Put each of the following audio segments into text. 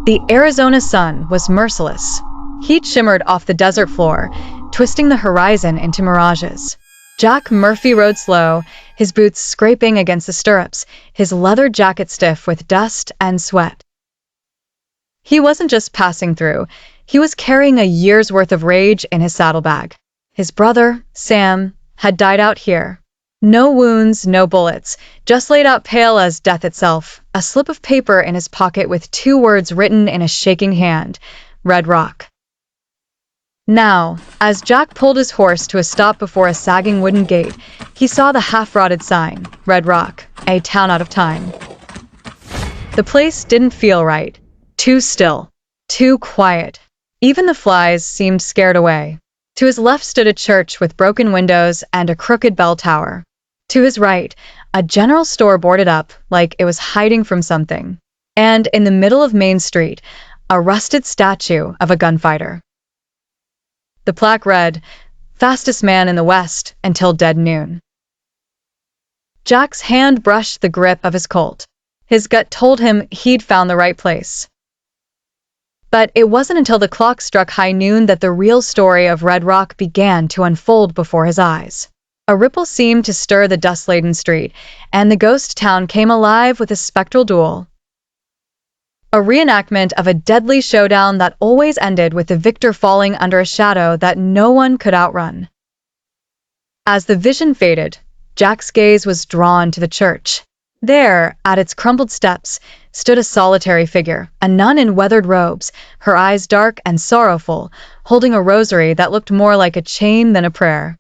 The Arizona sun was merciless. Heat shimmered off the desert floor, twisting the horizon into mirages. Jack Murphy rode slow, his boots scraping against the stirrups, his leather jacket stiff with dust and sweat. He wasn't just passing through, he was carrying a year's worth of rage in his saddlebag. His brother, Sam, had died out here. No wounds, no bullets, just laid out pale as death itself, a slip of paper in his pocket with 2 words written in a shaking hand: Red Rock. Now, as Jack pulled his horse to a stop before a sagging wooden gate, he saw the half-rotted sign, Red Rock, a town out of time. The place didn't feel right. Too still. Too quiet. Even the flies seemed scared away. To his left stood a church with broken windows and a crooked bell tower. To his right, a general store boarded up like it was hiding from something. And in the middle of Main Street, a rusted statue of a gunfighter. The plaque read, "Fastest man in the West until dead noon." Jack's hand brushed the grip of his Colt. His gut told him he'd found the right place. But it wasn't until the clock struck high noon that the real story of Red Rock began to unfold before his eyes. A ripple seemed to stir the dust-laden street, and the ghost town came alive with a spectral duel. A reenactment of a deadly showdown that always ended with the victor falling under a shadow that no one could outrun. As the vision faded, Jack's gaze was drawn to the church. There, at its crumbled steps, stood a solitary figure, a nun in weathered robes, her eyes dark and sorrowful, holding a rosary that looked more like a chain than a prayer.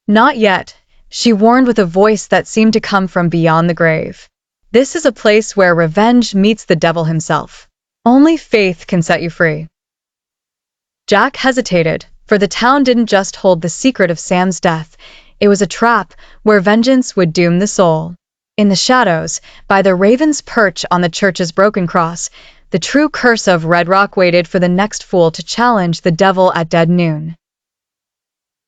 "Not yet," she warned with a voice that seemed to come from beyond the grave. "This is a place where revenge meets the devil himself. Only faith can set you free." Jack hesitated, for the town didn't just hold the secret of Sam's death. It was a trap where vengeance would doom the soul. In the shadows, by the raven's perch on the church's broken cross, the true curse of Red Rock waited for the next fool to challenge the devil at dead noon.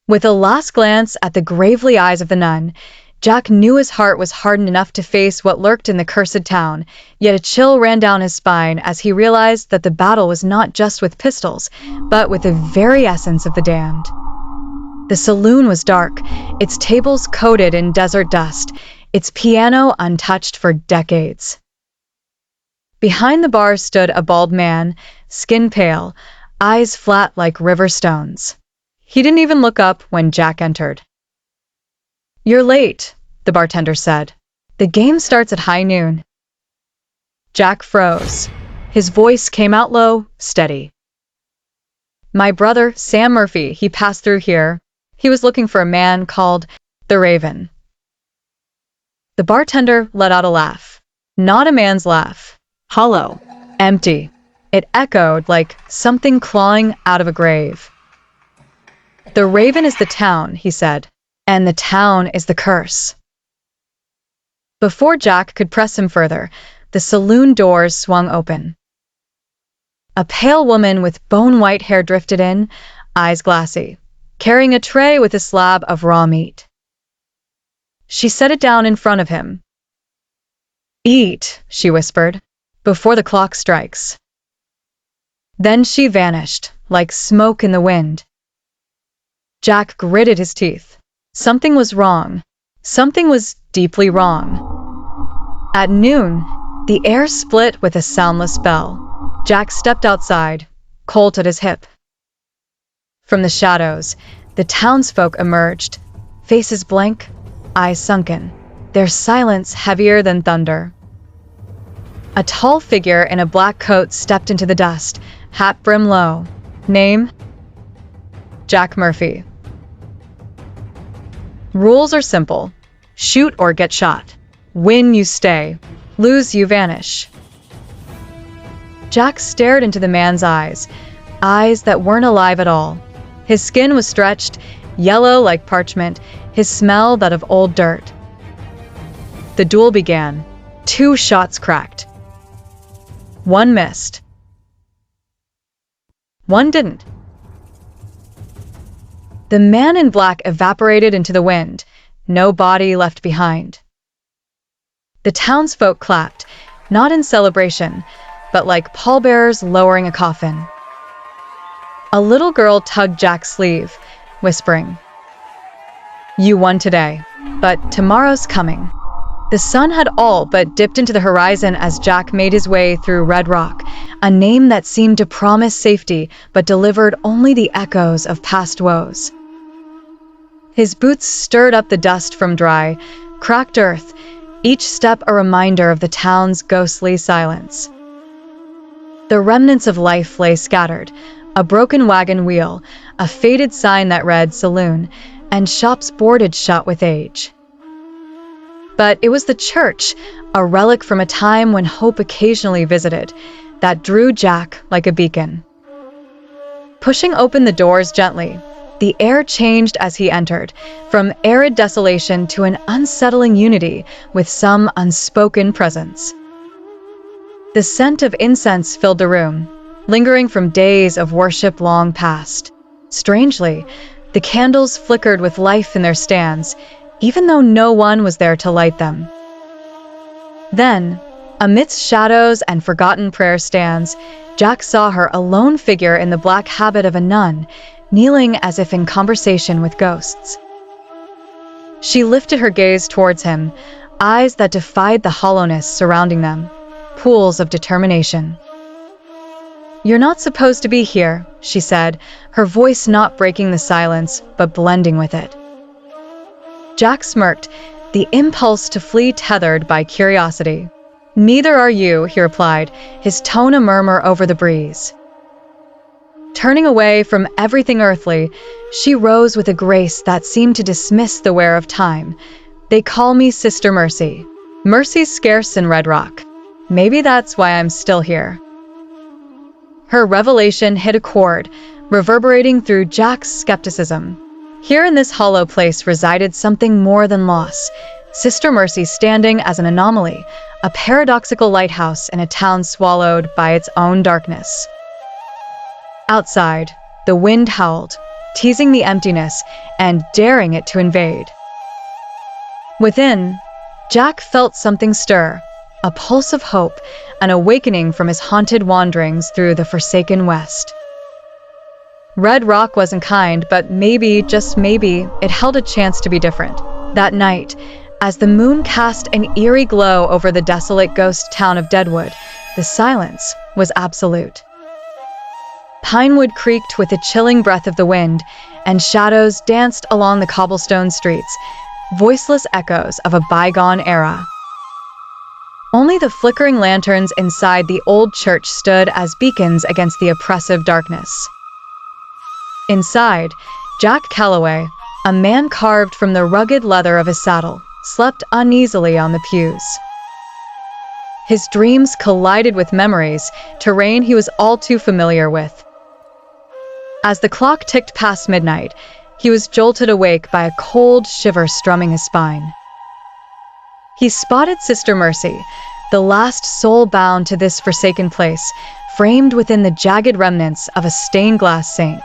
With a last glance at the gravely eyes of the nun, Jack knew his heart was hardened enough to face what lurked in the cursed town, yet a chill ran down his spine as he realized that the battle was not just with pistols, but with the very essence of the damned. The saloon was dark, its tables coated in desert dust, its piano untouched for decades. Behind the bar stood a bald man, skin pale, eyes flat like river stones. He didn't even look up when Jack entered. "You're late," the bartender said. "The game starts at high noon." Jack froze. His voice came out low, steady. "My brother, Sam Murphy, he passed through here. He was looking for a man called the Raven." The bartender let out a laugh. Not a man's laugh. Hollow. Empty. It echoed like something clawing out of a grave. "The Raven is the town," he said. "And the town is the curse." Before Jack could press him further, the saloon doors swung open. A pale woman with bone-white hair drifted in, eyes glassy, carrying a tray with a slab of raw meat. She set it down in front of him. "Eat," she whispered, "before the clock strikes." Then she vanished, like smoke in the wind. Jack gritted his teeth. Something was wrong. Something was deeply wrong. At noon, the air split with a soundless bell. Jack stepped outside, Colt at his hip. From the shadows, the townsfolk emerged, faces blank, eyes sunken, their silence heavier than thunder. A tall figure in a black coat stepped into the dust, hat brim low. Name? Jack Murphy. Rules are simple. Shoot or get shot. Win, you stay. Lose, you vanish. Jack stared into the man's eyes that weren't alive at all. His skin was stretched, yellow like parchment, his smell that of old dirt. The duel began. 2 shots cracked. One missed. One didn't. The man in black evaporated into the wind, no body left behind. The townsfolk clapped, not in celebration, but like pallbearers lowering a coffin. A little girl tugged Jack's sleeve, whispering, "You won today, but tomorrow's coming." The sun had all but dipped into the horizon as Jack made his way through Red Rock, a name that seemed to promise safety but delivered only the echoes of past woes. His boots stirred up the dust from dry, cracked earth, each step a reminder of the town's ghostly silence. The remnants of life lay scattered, a broken wagon wheel, a faded sign that read "Saloon," and shops boarded shut with age. But it was the church, a relic from a time when hope occasionally visited, that drew Jack like a beacon. Pushing open the doors gently, the air changed as he entered, from arid desolation to an unsettling unity with some unspoken presence. The scent of incense filled the room, lingering from days of worship long past. Strangely, the candles flickered with life in their stands, even though no one was there to light them. Then, amidst shadows and forgotten prayer stands, Jack saw her, a lone figure in the black habit of a nun, kneeling as if in conversation with ghosts. She lifted her gaze towards him, eyes that defied the hollowness surrounding them, pools of determination. "You're not supposed to be here," she said, her voice not breaking the silence, but blending with it. Jack smirked, the impulse to flee tethered by curiosity. "Neither are you," he replied, his tone a murmur over the breeze. Turning away from everything earthly, she rose with a grace that seemed to dismiss the wear of time. "They call me Sister Mercy. Mercy's scarce in Red Rock. Maybe that's why I'm still here." Her revelation hit a chord, reverberating through Jack's skepticism. Here in this hollow place resided something more than loss. Sister Mercy standing as an anomaly, a paradoxical lighthouse in a town swallowed by its own darkness. Outside, the wind howled, teasing the emptiness and daring it to invade. Within, Jack felt something stir, a pulse of hope, an awakening from his haunted wanderings through the forsaken West. Red Rock wasn't kind, but maybe, just maybe, it held a chance to be different. That night, as the moon cast an eerie glow over the desolate ghost town of Deadwood, the silence was absolute. Pinewood creaked with the chilling breath of the wind, and shadows danced along the cobblestone streets, voiceless echoes of a bygone era. Only the flickering lanterns inside the old church stood as beacons against the oppressive darkness. Inside, Jack Calloway, a man carved from the rugged leather of his saddle, slept uneasily on the pews. His dreams collided with memories, terrain he was all too familiar with. As the clock ticked past midnight, he was jolted awake by a cold shiver strumming his spine. He spotted Sister Mercy, the last soul bound to this forsaken place, framed within the jagged remnants of a stained glass saint.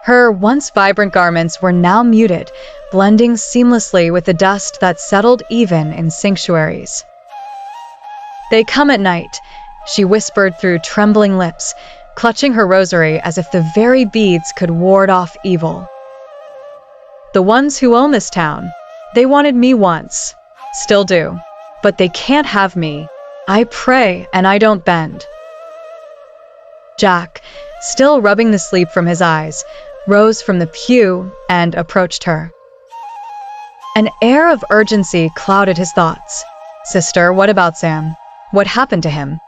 Her once vibrant garments were now muted, blending seamlessly with the dust that settled even in sanctuaries. "They come at night," she whispered through trembling lips, clutching her rosary as if the very beads could ward off evil. "The ones who own this town, they wanted me once, still do, but they can't have me. I pray and I don't bend." Jack, still rubbing the sleep from his eyes, rose from the pew and approached her. An air of urgency clouded his thoughts. "Sister, what about Sam? What happened to him?"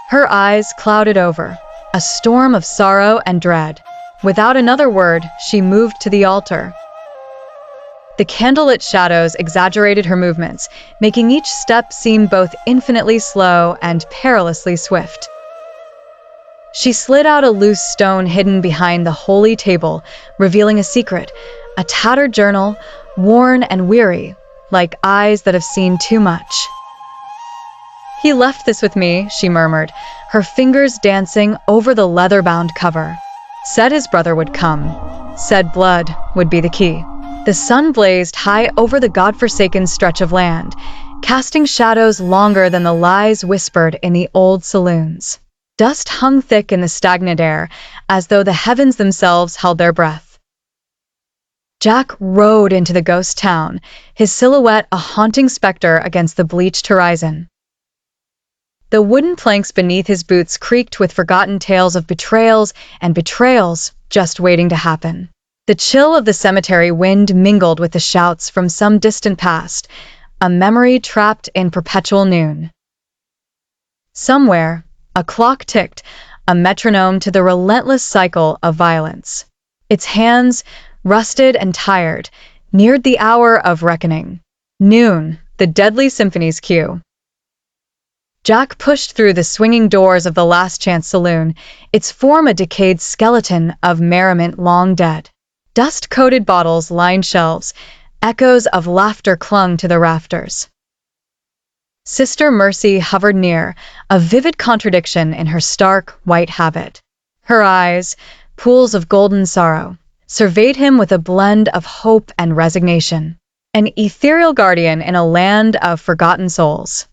Her eyes clouded over, a storm of sorrow and dread. Without another word, she moved to the altar. The candlelit shadows exaggerated her movements, making each step seem both infinitely slow and perilously swift. She slid out a loose stone hidden behind the holy table, revealing a secret, a tattered journal, worn and weary, like eyes that have seen too much. "He left this with me," she murmured, her fingers dancing over the leather-bound cover. "Said his brother would come. Said blood would be the key." The sun blazed high over the godforsaken stretch of land, casting shadows longer than the lies whispered in the old saloons. Dust hung thick in the stagnant air, as though the heavens themselves held their breath. Jack rode into the ghost town, his silhouette a haunting specter against the bleached horizon. The wooden planks beneath his boots creaked with forgotten tales of betrayals and betrayals just waiting to happen. The chill of the cemetery wind mingled with the shouts from some distant past, a memory trapped in perpetual noon. Somewhere, a clock ticked, a metronome to the relentless cycle of violence. Its hands, rusted and tired, neared the hour of reckoning. Noon, the deadly symphony's cue. Jack pushed through the swinging doors of the Last Chance Saloon, its form a decayed skeleton of merriment long dead. Dust-coated bottles lined shelves, echoes of laughter clung to the rafters. Sister Mercy hovered near, a vivid contradiction in her stark, white habit. Her eyes, pools of golden sorrow, surveyed him with a blend of hope and resignation. An ethereal guardian in a land of forgotten souls.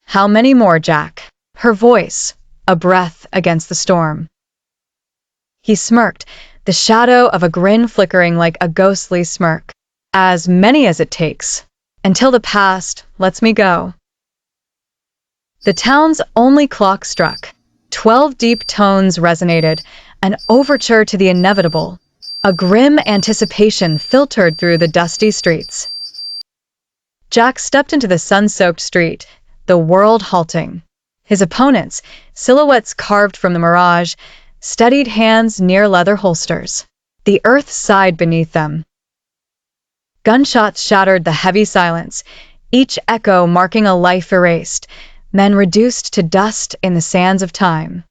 "How many more, Jack?" Her voice, a breath against the storm. He smirked, the shadow of a grin flickering like a ghostly smirk. "As many as it takes. Until the past lets me go." The town's only clock struck. 12 deep tones resonated, an overture to the inevitable. A grim anticipation filtered through the dusty streets. Jack stepped into the sun-soaked street, the world halting. His opponents, silhouettes carved from the mirage, steadied hands near leather holsters. The earth sighed beneath them. Gunshots shattered the heavy silence, each echo marking a life erased, men reduced to dust in the sands of time.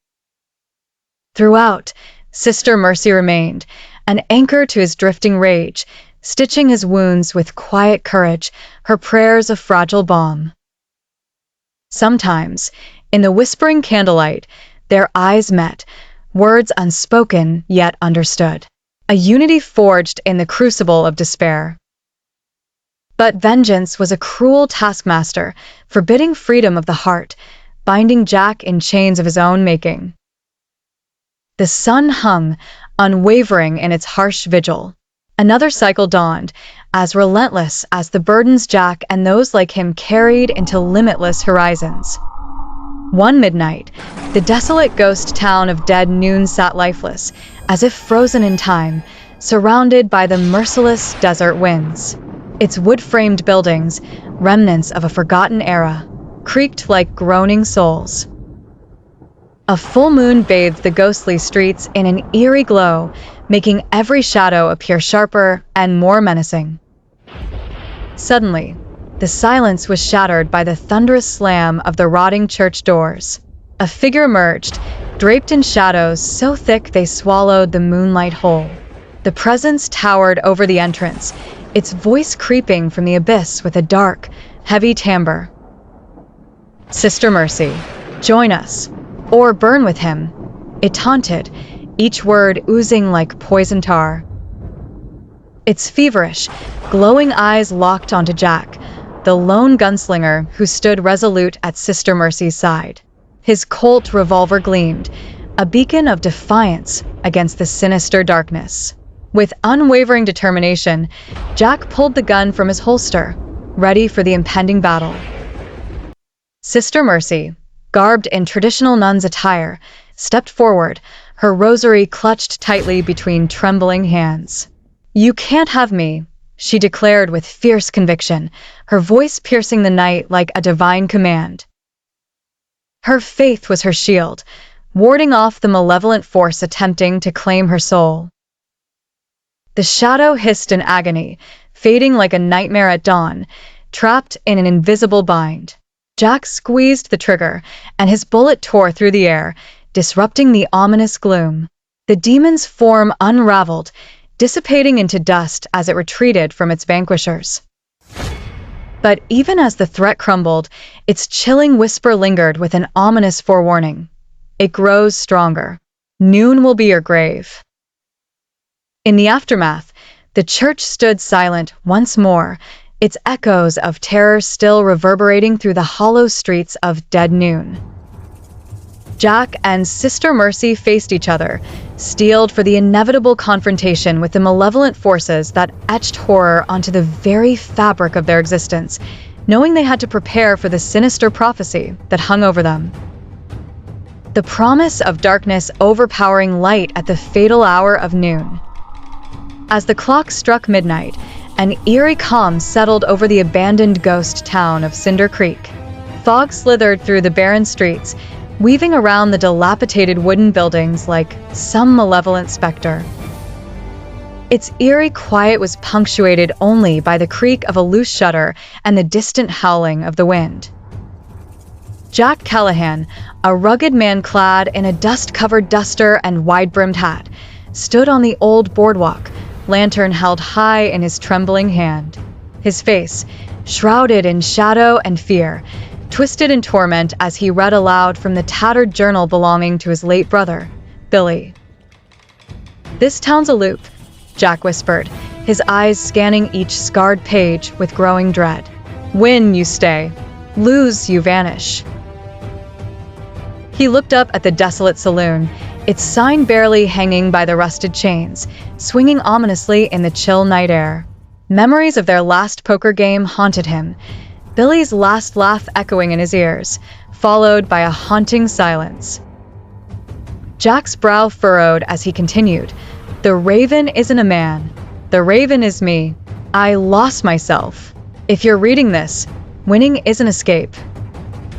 Throughout, Sister Mercy remained, an anchor to his drifting rage, stitching his wounds with quiet courage, her prayers a fragile balm. Sometimes, in the whispering candlelight, their eyes met, words unspoken yet understood. A unity forged in the crucible of despair. But vengeance was a cruel taskmaster, forbidding freedom of the heart, binding Jack in chains of his own making. The sun hung, unwavering in its harsh vigil. Another cycle dawned, as relentless as the burdens Jack and those like him carried into limitless horizons. One midnight, the desolate ghost town of Dead Noon sat lifeless, as if frozen in time, surrounded by the merciless desert winds. Its wood-framed buildings, remnants of a forgotten era, creaked like groaning souls. A full moon bathed the ghostly streets in an eerie glow, making every shadow appear sharper and more menacing. Suddenly, the silence was shattered by the thunderous slam of the rotting church doors. A figure emerged, draped in shadows so thick they swallowed the moonlight whole. The presence towered over the entrance, its voice creeping from the abyss with a dark, heavy timbre. "Sister Mercy, join us, or burn with him," it taunted, each word oozing like poison tar. Its feverish, glowing eyes locked onto Jack, the lone gunslinger who stood resolute at Sister Mercy's side. His Colt revolver gleamed, a beacon of defiance against the sinister darkness. With unwavering determination, Jack pulled the gun from his holster, ready for the impending battle. Sister Mercy, garbed in traditional nun's attire, stepped forward, her rosary clutched tightly between trembling hands. "You can't have me," she declared with fierce conviction, her voice piercing the night like a divine command. Her faith was her shield, warding off the malevolent force attempting to claim her soul. The shadow hissed in agony, fading like a nightmare at dawn, trapped in an invisible bind. Jack squeezed the trigger, and his bullet tore through the air, disrupting the ominous gloom. The demon's form unraveled, dissipating into dust as it retreated from its vanquishers. But even as the threat crumbled, its chilling whisper lingered with an ominous forewarning. "It grows stronger. Noon will be your grave." In the aftermath, the church stood silent once more, its echoes of terror still reverberating through the hollow streets of dead noon. Jack and Sister Mercy faced each other, steeled for the inevitable confrontation with the malevolent forces that etched horror onto the very fabric of their existence, knowing they had to prepare for the sinister prophecy that hung over them. The promise of darkness overpowering light at the fatal hour of noon. As the clock struck midnight, an eerie calm settled over the abandoned ghost town of Cinder Creek. Fog slithered through the barren streets, weaving around the dilapidated wooden buildings like some malevolent specter. Its eerie quiet was punctuated only by the creak of a loose shutter and the distant howling of the wind. Jack Callahan, a rugged man clad in a dust-covered duster and wide-brimmed hat, stood on the old boardwalk, lantern held high in his trembling hand. His face, shrouded in shadow and fear, twisted in torment as he read aloud from the tattered journal belonging to his late brother, Billy. "This town's a loop," Jack whispered, his eyes scanning each scarred page with growing dread. "Win, you stay. Lose, you vanish." He looked up at the desolate saloon, its sign barely hanging by the rusted chains, swinging ominously in the chill night air. Memories of their last poker game haunted him, Billy's last laugh echoing in his ears, followed by a haunting silence. Jack's brow furrowed as he continued, "The Raven isn't a man. The Raven is me. I lost myself. If you're reading this, winning isn't escape."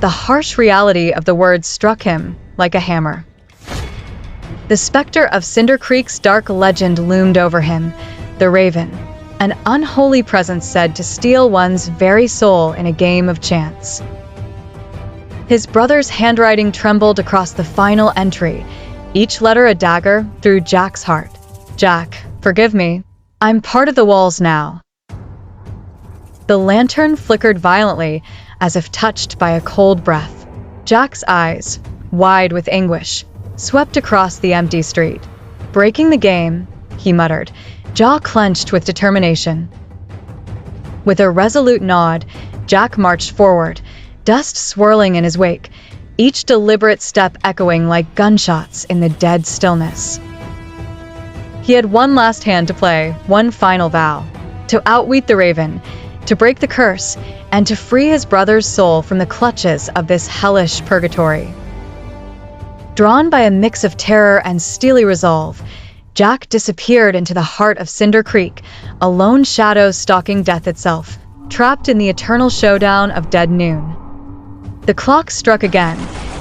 The harsh reality of the words struck him like a hammer. The specter of Cinder Creek's dark legend loomed over him, the Raven, an unholy presence said to steal one's very soul in a game of chance. His brother's handwriting trembled across the final entry, each letter a dagger through Jack's heart. "Jack, forgive me. I'm part of the walls now." The lantern flickered violently, as if touched by a cold breath. Jack's eyes, wide with anguish, swept across the empty street. "Breaking the game," he muttered, jaw clenched with determination. With a resolute nod, Jack marched forward, dust swirling in his wake, each deliberate step echoing like gunshots in the dead stillness. He had one last hand to play, one final vow: to outwit the Raven, to break the curse, and to free his brother's soul from the clutches of this hellish purgatory. Drawn by a mix of terror and steely resolve, Jack disappeared into the heart of Cinder Creek, a lone shadow stalking death itself, trapped in the eternal showdown of dead noon. The clock struck again,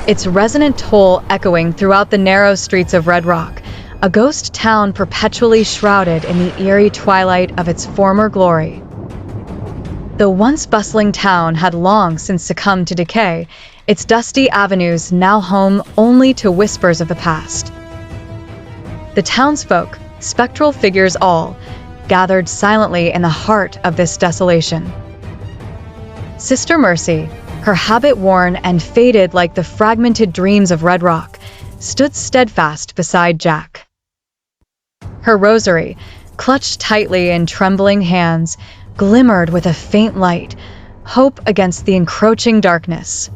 its resonant toll echoing throughout the narrow streets of Red Rock, a ghost town perpetually shrouded in the eerie twilight of its former glory. The once bustling town had long since succumbed to decay, its dusty avenues now home only to whispers of the past. The townsfolk, spectral figures all, gathered silently in the heart of this desolation. Sister Mercy, her habit worn and faded like the fragmented dreams of Red Rock, stood steadfast beside Jack. Her rosary, clutched tightly in trembling hands, glimmered with a faint light, hope against the encroaching darkness.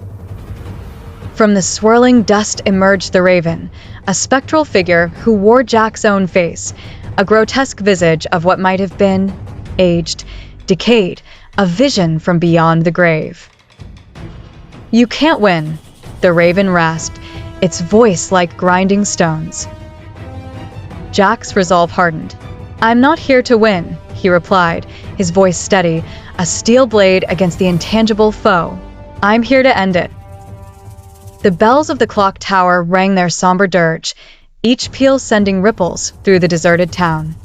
From the swirling dust emerged the Raven, a spectral figure who wore Jack's own face, a grotesque visage of what might have been, aged, decayed, a vision from beyond the grave. "You can't win," the Raven rasped, its voice like grinding stones. Jack's resolve hardened. "I'm not here to win," he replied, his voice steady, a steel blade against the intangible foe. "I'm here to end it." The bells of the clock tower rang their somber dirge, each peal sending ripples through the deserted town.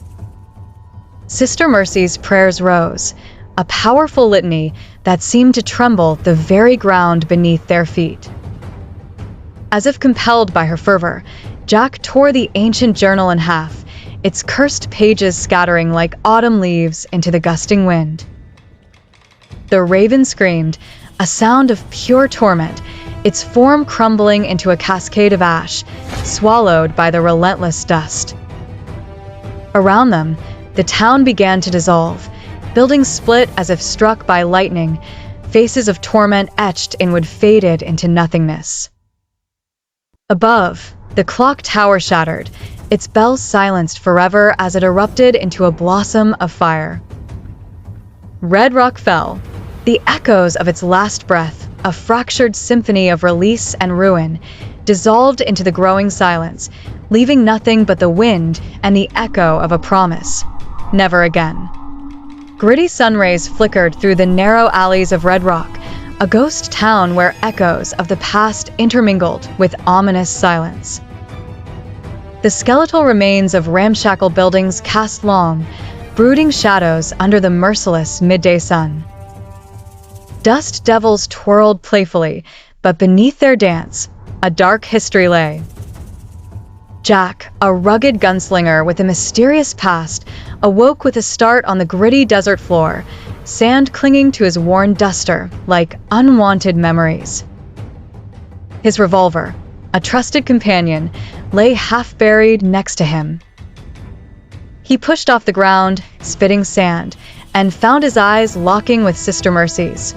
Sister Mercy's prayers rose, a powerful litany that seemed to tremble the very ground beneath their feet. As if compelled by her fervor, Jack tore the ancient journal in half, its cursed pages scattering like autumn leaves into the gusting wind. The Raven screamed, a sound of pure torment, its form crumbling into a cascade of ash, swallowed by the relentless dust. Around them, the town began to dissolve, Buildings split as if struck by lightning. Faces of torment etched inward faded into nothingness. Above, the clock tower shattered, its bells silenced forever as it erupted into a blossom of fire. Red Rock fell, the echoes of its last breath, a fractured symphony of release and ruin, dissolved into the growing silence, leaving nothing but the wind and the echo of a promise. Never again. Gritty sun rays flickered through the narrow alleys of Red Rock, a ghost town where echoes of the past intermingled with ominous silence. The skeletal remains of ramshackle buildings cast long, brooding shadows under the merciless midday sun. Dust devils twirled playfully, but beneath their dance, a dark history lay. Jack, a rugged gunslinger with a mysterious past, awoke with a start on the gritty desert floor, sand clinging to his worn duster like unwanted memories. His revolver, a trusted companion, lay half-buried next to him. He pushed off the ground, spitting sand, and found his eyes locking with Sister Mercy's.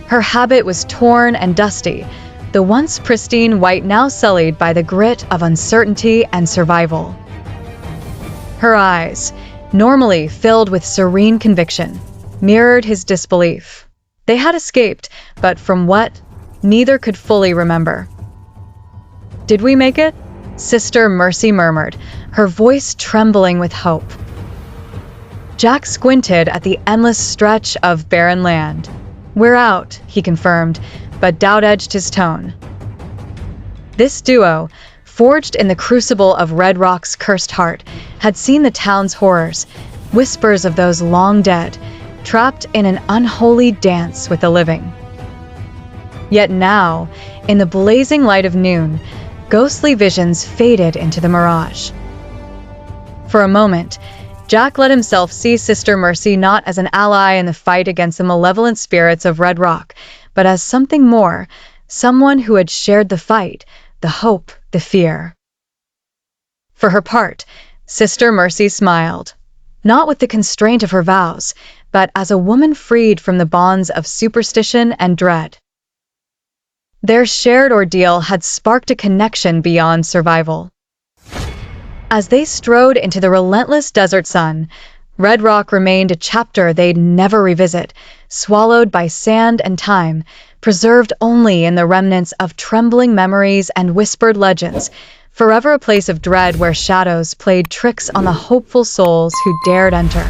Her habit was torn and dusty, the once pristine white now sullied by the grit of uncertainty and survival. Her eyes, normally filled with serene conviction, mirrored his disbelief. They had escaped, but from what, neither could fully remember. "Did we make it?" Sister Mercy murmured, her voice trembling with hope. Jack squinted at the endless stretch of barren land. "We're out," he confirmed, but doubt edged his tone. This duo, forged in the crucible of Red Rock's cursed heart, had seen the town's horrors, whispers of those long dead, trapped in an unholy dance with the living. Yet now, in the blazing light of noon, ghostly visions faded into the mirage. For a moment, Jack let himself see Sister Mercy not as an ally in the fight against the malevolent spirits of Red Rock, but as something more, someone who had shared the fight, the hope, the fear. For her part, Sister Mercy smiled, not with the constraint of her vows, but as a woman freed from the bonds of superstition and dread. Their shared ordeal had sparked a connection beyond survival. As they strode into the relentless desert sun, Red Rock remained a chapter they'd never revisit, swallowed by sand and time, preserved only in the remnants of trembling memories and whispered legends, forever a place of dread where shadows played tricks on the hopeful souls who dared enter.